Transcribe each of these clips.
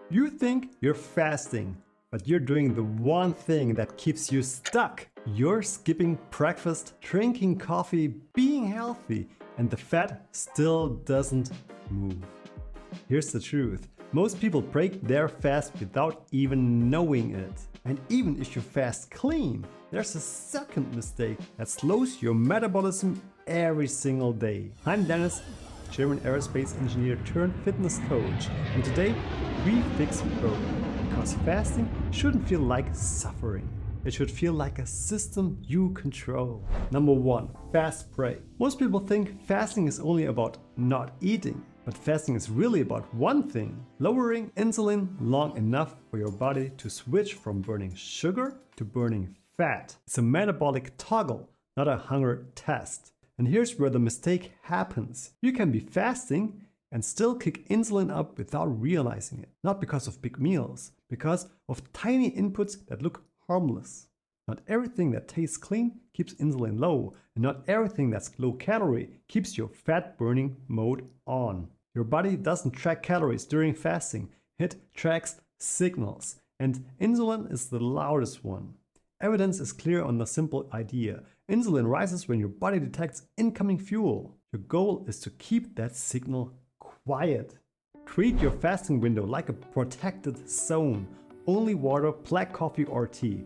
You think you're fasting, but you're doing the one thing that keeps you stuck. You're skipping breakfast, drinking coffee, being healthy, and the fat still doesn't move. Here's the truth. Most people break their fast without even knowing it. And even if you fast clean, there's a second mistake that slows your metabolism every single day. I'm Denis, German aerospace engineer turned fitness coach, and today we fix both, because fasting shouldn't feel like suffering. It should feel like a system you control. Number 1. Fast break. Most people think fasting is only about not eating, but fasting is really about one thing: lowering insulin long enough for your body to switch from burning sugar to burning fat. It's a metabolic toggle, not a hunger test. And here's where the mistake happens. You can be fasting and still kick insulin up without realizing it. Not because of big meals, because of tiny inputs that look harmless. Not everything that tastes clean keeps insulin low, and not everything that's low calorie keeps your fat burning mode on. Your body doesn't track calories during fasting, it tracks signals, and insulin is the loudest one. Evidence is clear on the simple idea. Insulin rises when your body detects incoming fuel. Your goal is to keep that signal quiet. Treat your fasting window like a protected zone. Only water, black coffee or tea.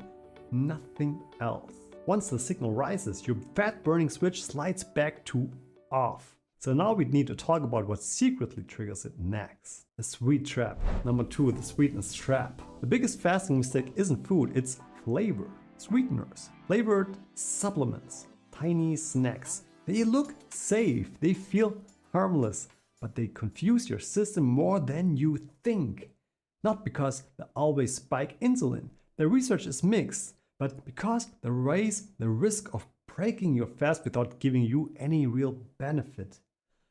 Nothing else. Once the signal rises, your fat burning switch slides back to off. So now we need to talk about what secretly triggers it next. The sweet trap. Number 2, the sweetness trap. The biggest fasting mistake isn't food, it's flavor. Sweeteners, flavored supplements, tiny snacks. They look safe, they feel harmless, but they confuse your system more than you think. Not because they always spike insulin. The research is mixed, but because they raise the risk of breaking your fast without giving you any real benefit.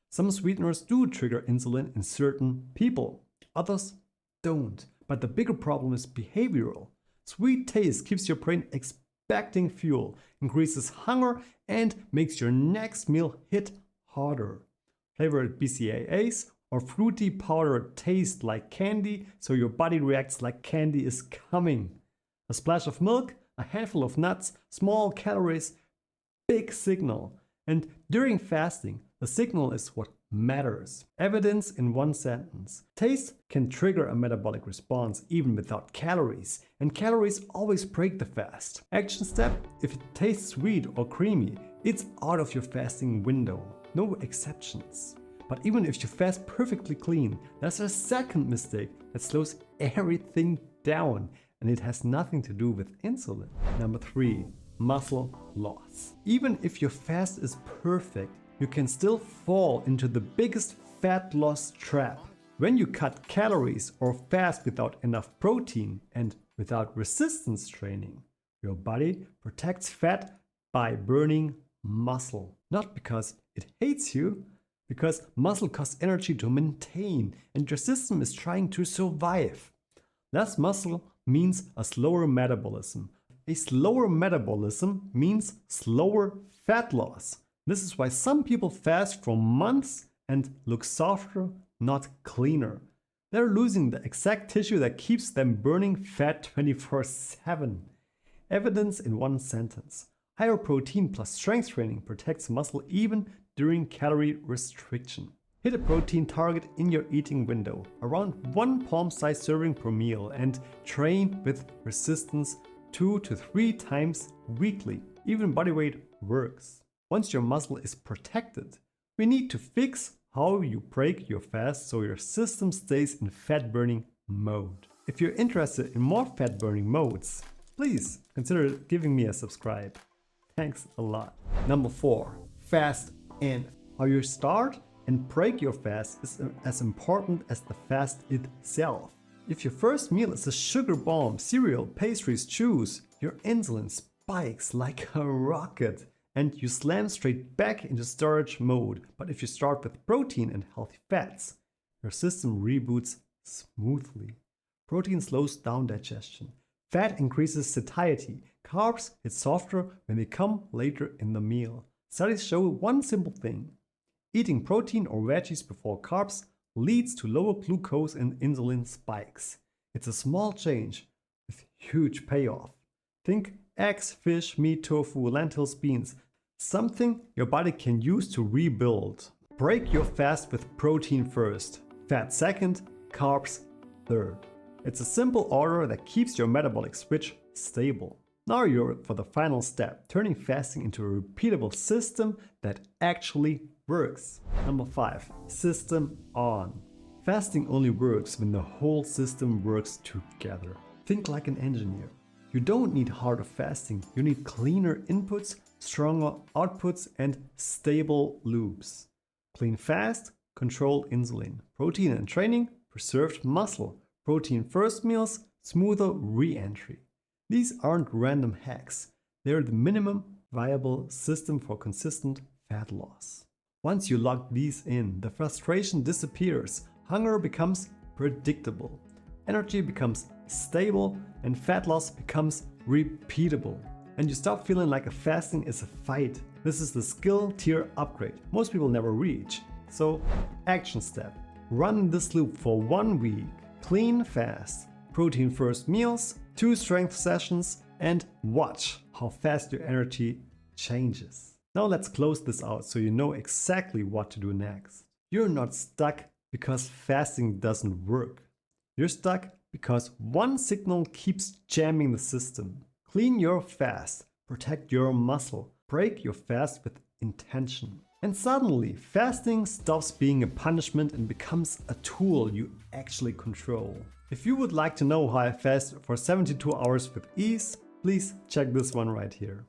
Some sweeteners do trigger insulin in certain people, others don't. But the bigger problem is behavioral. Sweet taste keeps your brain expecting fuel, increases hunger, and makes your next meal hit harder. Flavored BCAAs or fruity powder taste like candy, so your body reacts like candy is coming. A splash of milk, a handful of nuts, small calories, big signal. And during fasting, the signal is what matters. Evidence in one sentence. Taste can trigger a metabolic response even without calories, and calories always break the fast. Action step: if it tastes sweet or creamy, it's out of your fasting window. No exceptions. But even if you fast perfectly clean, there's a second mistake that slows everything down, and it has nothing to do with insulin. Number 3, muscle loss. Even if your fast is perfect, you can still fall into the biggest fat loss trap. When you cut calories or fast without enough protein and without resistance training, your body protects fat by burning muscle. Not because it hates you, because muscle costs energy to maintain and your system is trying to survive. Less muscle means a slower metabolism. A slower metabolism means slower fat loss. This is why some people fast for months and look softer, not cleaner. They're losing the exact tissue that keeps them burning fat 24/7. Evidence in one sentence. Higher protein plus strength training protects muscle even during calorie restriction. Hit a protein target in your eating window, around 1 palm-sized serving per meal, and train with resistance 2 to 3 times weekly. Even bodyweight works. Once your muscle is protected, we need to fix how you break your fast so your system stays in fat burning mode. If you're interested in more fat burning modes, please consider giving me a subscribe. Thanks a lot. Number 4, fast in. How you start and break your fast is as important as the fast itself. If your first meal is a sugar bomb, cereal, pastries, juice, your insulin spikes like a rocket and you slam straight back into storage mode. But if you start with protein and healthy fats, your system reboots smoothly. Protein slows down digestion. Fat increases satiety. Carbs hit softer when they come later in the meal. Studies show one simple thing. Eating protein or veggies before carbs leads to lower glucose and insulin spikes. It's a small change with huge payoff. Think eggs, fish, meat, tofu, lentils, beans. Something your body can use to rebuild. Break your fast with protein first, fat second, carbs third. It's a simple order that keeps your metabolic switch stable. Now you're for the final step, turning fasting into a repeatable system that actually works. Number 5. System on. Fasting only works when the whole system works together. Think like an engineer. You don't need harder fasting, you need cleaner inputs, stronger outputs, and stable loops. Clean fast, controlled insulin. Protein and training, preserved muscle. Protein first meals, smoother re-entry. These aren't random hacks. They're the minimum viable system for consistent fat loss. Once you lock these in, the frustration disappears, hunger becomes predictable, energy becomes stable, and fat loss becomes repeatable. And you stop feeling like a fasting is a fight. This is the skill tier upgrade most people never reach. So, action step. Run this loop for 1 week. Clean fast. Protein first meals, 2 strength sessions, and watch how fast your energy changes. Now let's close this out so you know exactly what to do next. You're not stuck because fasting doesn't work. You're stuck because one signal keeps jamming the system. Clean your fast, protect your muscle, break your fast with intention. And suddenly, fasting stops being a punishment and becomes a tool you actually control. If you would like to know how I fast for 72 hours with ease, please check this one right here.